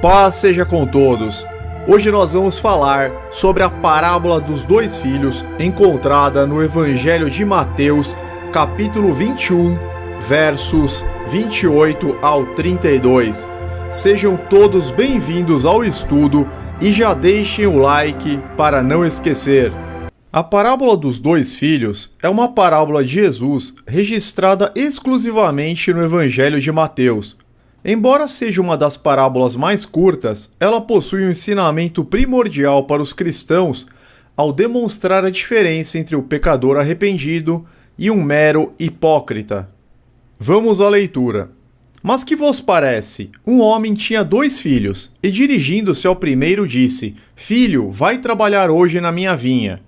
paz seja com todos. Hoje nós vamos falar sobre a parábola dos dois filhos encontrada no Evangelho de Mateus, capítulo 21, versos 28 ao 32. Sejam todos bem-vindos ao estudo e já deixem o like para não esquecer. A parábola dos dois filhos é uma parábola de Jesus registrada exclusivamente no Evangelho de Mateus. Embora seja uma das parábolas mais curtas, ela possui um ensinamento primordial para os cristãos ao demonstrar a diferença entre o pecador arrependido e um mero hipócrita. Vamos à leitura. Mas que vos parece? Um homem tinha 2 filhos, e dirigindo-se ao primeiro disse: Filho, vai trabalhar hoje na minha vinha.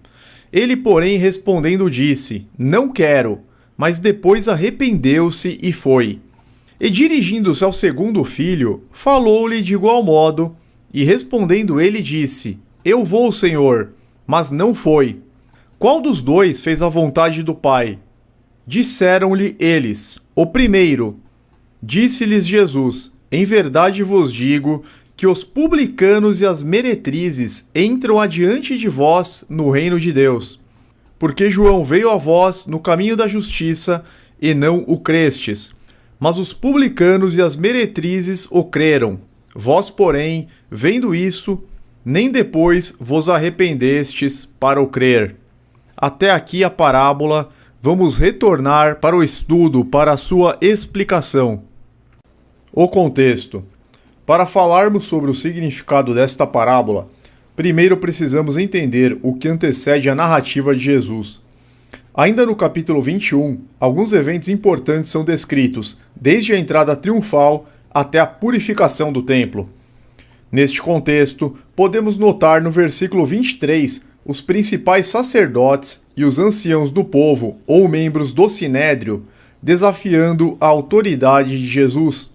Ele, porém, respondendo disse: Não quero. Mas depois arrependeu-se e foi. E dirigindo-se ao segundo filho, falou-lhe de igual modo, e respondendo ele disse: Eu vou, senhor. Mas não foi. Qual dos 2 fez a vontade do pai? Disseram-lhe eles: O primeiro. Disse-lhes Jesus: Em verdade vos digo que os publicanos e as meretrizes entram adiante de vós no reino de Deus. Porque João veio a vós no caminho da justiça, e não o crestes. Mas os publicanos e as meretrizes o creram. Vós, porém, vendo isso, nem depois vos arrependestes para o crer. Até aqui a parábola. Vamos retornar para o estudo para a sua explicação. O contexto. Para falarmos sobre o significado desta parábola, primeiro precisamos entender o que antecede a narrativa de Jesus. Ainda no capítulo 21, alguns eventos importantes são descritos, desde a entrada triunfal até a purificação do templo. Neste contexto, podemos notar no versículo 23 os principais sacerdotes e os anciãos do povo, ou membros do Sinédrio, desafiando a autoridade de Jesus.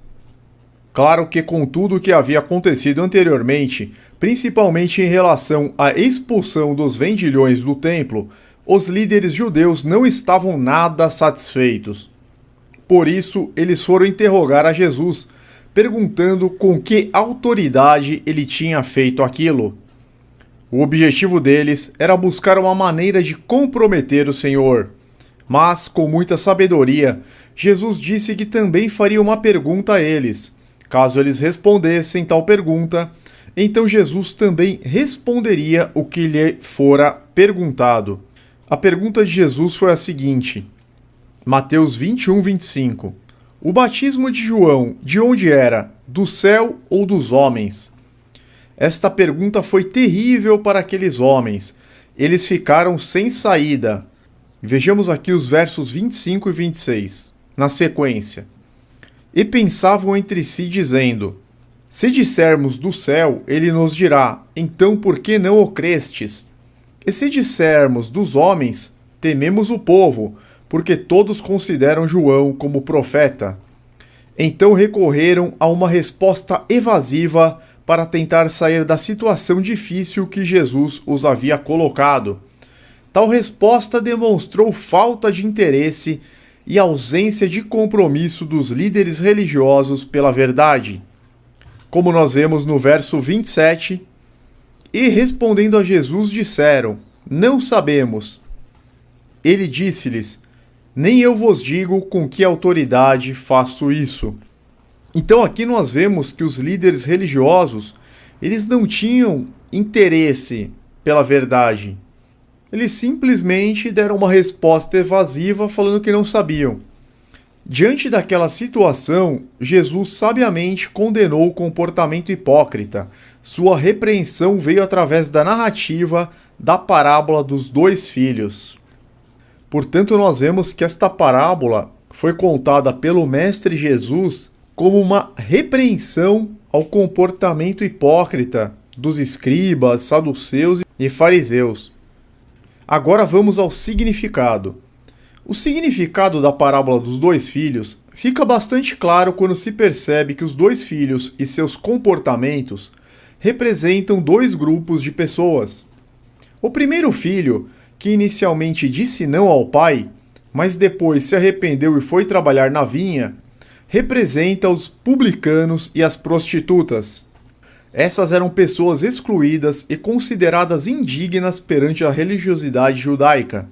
Claro que com tudo o que havia acontecido anteriormente, principalmente em relação à expulsão dos vendilhões do templo, os líderes judeus não estavam nada satisfeitos. Por isso, eles foram interrogar a Jesus, perguntando com que autoridade ele tinha feito aquilo. O objetivo deles era buscar uma maneira de comprometer o Senhor. Mas, com muita sabedoria, Jesus disse que também faria uma pergunta a eles. Caso eles respondessem tal pergunta, então Jesus também responderia o que lhe fora perguntado. A pergunta de Jesus foi a seguinte: Mateus 21, 25. O batismo de João, de onde era? Do céu ou dos homens? Esta pergunta foi terrível para aqueles homens. Eles ficaram sem saída. Vejamos aqui os versos 25 e 26, na sequência. E pensavam entre si, dizendo: Se dissermos do céu, ele nos dirá: Então por que não o crestes? E se dissermos dos homens, tememos o povo, porque todos consideram João como profeta. Então recorreram a uma resposta evasiva para tentar sair da situação difícil que Jesus os havia colocado. Tal resposta demonstrou falta de interesse e ausência de compromisso dos líderes religiosos pela verdade. Como nós vemos no verso 27, e respondendo a Jesus disseram: Não sabemos. Ele disse-lhes: Nem eu vos digo com que autoridade faço isso. Então aqui nós vemos que os líderes religiosos, eles não tinham interesse pela verdade. Eles simplesmente deram uma resposta evasiva falando que não sabiam. Diante daquela situação, Jesus sabiamente condenou o comportamento hipócrita. Sua repreensão veio através da narrativa da parábola dos 2 filhos. Portanto, nós vemos que esta parábola foi contada pelo Mestre Jesus como uma repreensão ao comportamento hipócrita dos escribas, saduceus e fariseus. Agora vamos ao significado. O significado da parábola dos 2 filhos fica bastante claro quando se percebe que os 2 filhos e seus comportamentos representam 2 grupos de pessoas. O primeiro filho, que inicialmente disse não ao pai, mas depois se arrependeu e foi trabalhar na vinha, representa os publicanos e as prostitutas. Essas eram pessoas excluídas e consideradas indignas perante a religiosidade judaica.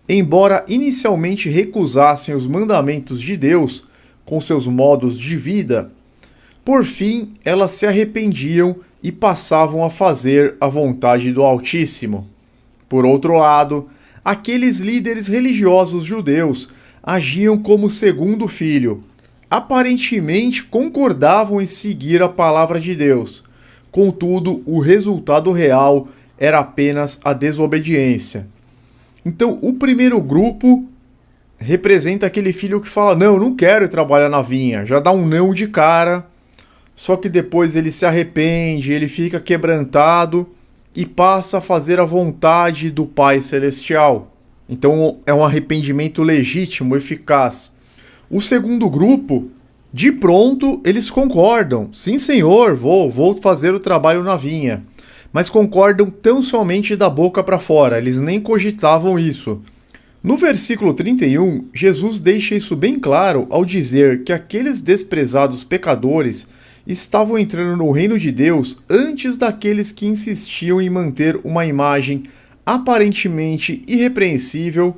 Embora inicialmente recusassem os mandamentos de Deus com seus modos de vida, por fim elas se arrependiam e passavam a fazer a vontade do Altíssimo. Por outro lado, aqueles líderes religiosos judeus agiam como segundo filho. Aparentemente concordavam em seguir a palavra de Deus. Contudo, o resultado real era apenas a desobediência. Então, o primeiro grupo representa aquele filho que fala: não, não quero ir trabalhar na vinha. Já dá um não de cara. Só que depois ele se arrepende, ele fica quebrantado e passa a fazer a vontade do Pai Celestial. Então é um arrependimento legítimo, eficaz. O segundo grupo, de pronto, eles concordam. Sim, senhor, vou fazer o trabalho na vinha. Mas concordam tão somente da boca para fora, eles nem cogitavam isso. No versículo 31, Jesus deixa isso bem claro ao dizer que aqueles desprezados pecadores estavam entrando no reino de Deus antes daqueles que insistiam em manter uma imagem aparentemente irrepreensível,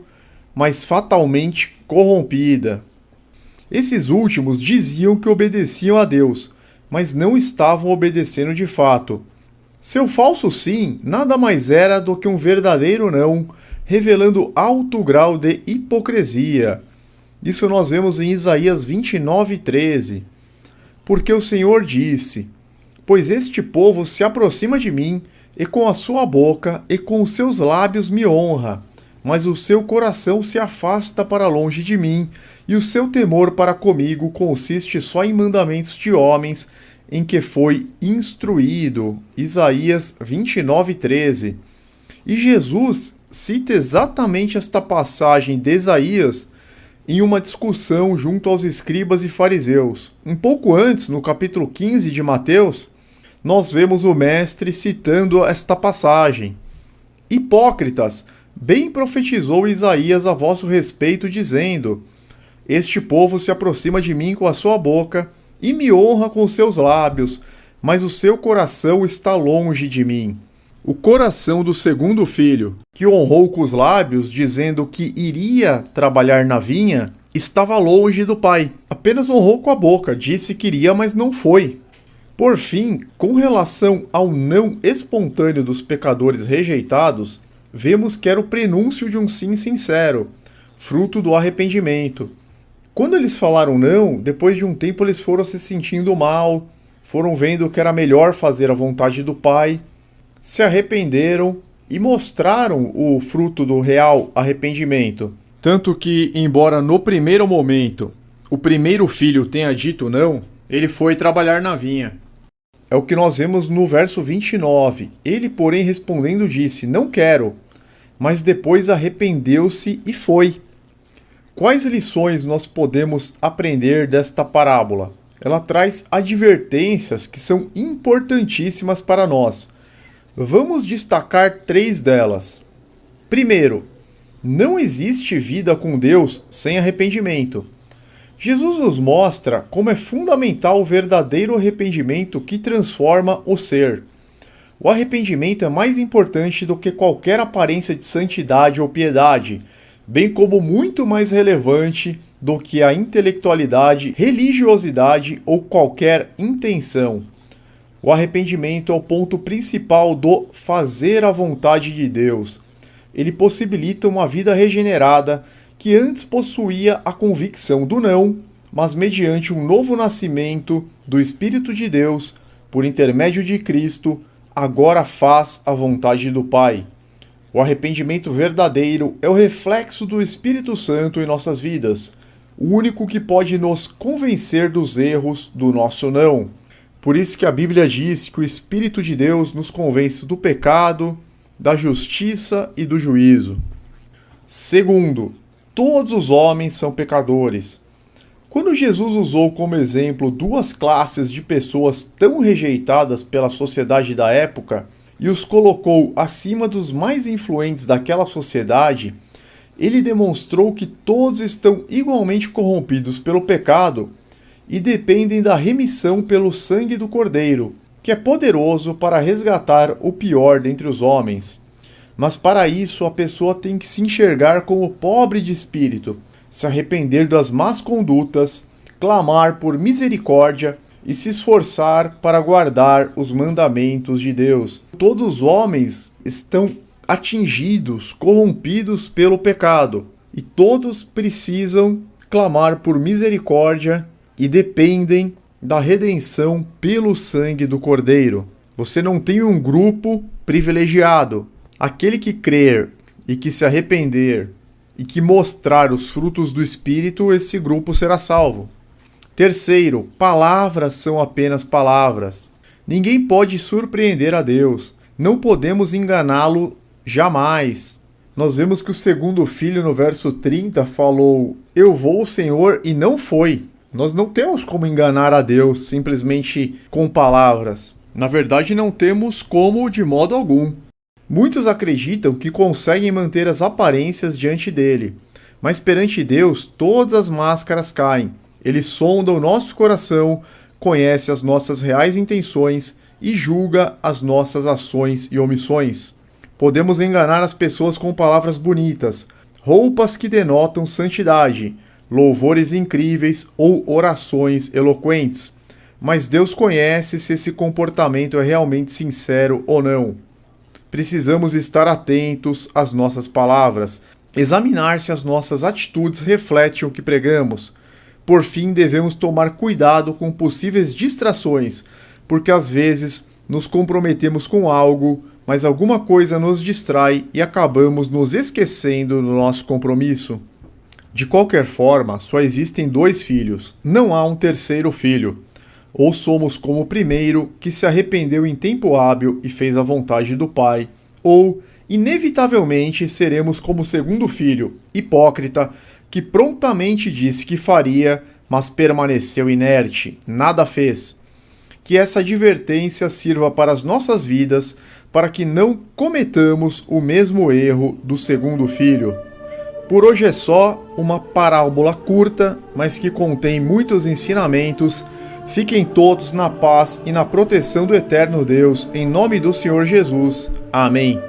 mas fatalmente corrompida. Esses últimos diziam que obedeciam a Deus, mas não estavam obedecendo de fato. Seu falso sim nada mais era do que um verdadeiro não, revelando alto grau de hipocrisia. Isso nós vemos em Isaías 29:13. Porque o Senhor disse: pois este povo se aproxima de mim, e com a sua boca e com os seus lábios me honra, mas o seu coração se afasta para longe de mim, e o seu temor para comigo consiste só em mandamentos de homens em que foi instruído. Isaías 29:13. E Jesus cita exatamente esta passagem de Isaías em uma discussão junto aos escribas e fariseus. Um pouco antes, no capítulo 15 de Mateus, nós vemos o mestre citando esta passagem. Hipócritas, bem profetizou Isaías a vosso respeito, dizendo: este povo se aproxima de mim com a sua boca e me honra com seus lábios, mas o seu coração está longe de mim. O coração do segundo filho, que honrou com os lábios, dizendo que iria trabalhar na vinha, estava longe do pai. Apenas honrou com a boca, disse que iria, mas não foi. Por fim, com relação ao não espontâneo dos pecadores rejeitados, vemos que era o prenúncio de um sim sincero, fruto do arrependimento. Quando eles falaram não, depois de um tempo eles foram se sentindo mal, foram vendo que era melhor fazer a vontade do pai, se arrependeram e mostraram o fruto do real arrependimento. Tanto que, embora no primeiro momento o primeiro filho tenha dito não, ele foi trabalhar na vinha. É o que nós vemos no verso 29. Ele, porém, respondendo, disse: não quero. Mas depois arrependeu-se e foi. Quais lições nós podemos aprender desta parábola? Ela traz advertências que são importantíssimas para nós. Vamos destacar 3 delas. Primeiro, não existe vida com Deus sem arrependimento. Jesus nos mostra como é fundamental o verdadeiro arrependimento que transforma o ser. O arrependimento é mais importante do que qualquer aparência de santidade ou piedade, bem como muito mais relevante do que a intelectualidade, religiosidade ou qualquer intenção. O arrependimento é o ponto principal do fazer a vontade de Deus. Ele possibilita uma vida regenerada que antes possuía a convicção do não, mas mediante um novo nascimento do Espírito de Deus, por intermédio de Cristo, agora faz a vontade do Pai. O arrependimento verdadeiro é o reflexo do Espírito Santo em nossas vidas, o único que pode nos convencer dos erros do nosso não. Por isso que a Bíblia diz que o Espírito de Deus nos convence do pecado, da justiça e do juízo. Segundo, todos os homens são pecadores. Quando Jesus usou como exemplo 2 classes de pessoas tão rejeitadas pela sociedade da época e os colocou acima dos mais influentes daquela sociedade, ele demonstrou que todos estão igualmente corrompidos pelo pecado e dependem da remissão pelo sangue do Cordeiro, que é poderoso para resgatar o pior dentre os homens. Mas para isso a pessoa tem que se enxergar como pobre de espírito, se arrepender das más condutas, clamar por misericórdia e se esforçar para guardar os mandamentos de Deus. Todos os homens estão atingidos, corrompidos pelo pecado, e todos precisam clamar por misericórdia e dependem da redenção pelo sangue do Cordeiro. Você não tem um grupo privilegiado. Aquele que crer e que se arrepender e que mostrar os frutos do Espírito, esse grupo será salvo. Terceiro, palavras são apenas palavras. Ninguém pode surpreender a Deus. Não podemos enganá-lo jamais. Nós vemos que o segundo filho, no verso 30, falou: "Eu vou, Senhor", e não foi. Nós não temos como enganar a Deus simplesmente com palavras. Na verdade, não temos como de modo algum. Muitos acreditam que conseguem manter as aparências diante dele, mas perante Deus todas as máscaras caem. Ele sonda o nosso coração, conhece as nossas reais intenções e julga as nossas ações e omissões. Podemos enganar as pessoas com palavras bonitas, roupas que denotam santidade, louvores incríveis ou orações eloquentes. Mas Deus conhece se esse comportamento é realmente sincero ou não. Precisamos estar atentos às nossas palavras, examinar se as nossas atitudes refletem o que pregamos. Por fim, devemos tomar cuidado com possíveis distrações, porque às vezes nos comprometemos com algo, mas alguma coisa nos distrai e acabamos nos esquecendo do nosso compromisso. De qualquer forma, só existem 2 filhos, não há um terceiro filho. Ou somos como o primeiro, que se arrependeu em tempo hábil e fez a vontade do Pai, ou, inevitavelmente, seremos como o segundo filho, hipócrita, que prontamente disse que faria, mas permaneceu inerte, nada fez. Que essa advertência sirva para as nossas vidas, para que não cometamos o mesmo erro do segundo filho. Por hoje é só uma parábola curta, mas que contém muitos ensinamentos. Fiquem todos na paz e na proteção do eterno Deus, em nome do Senhor Jesus. Amém.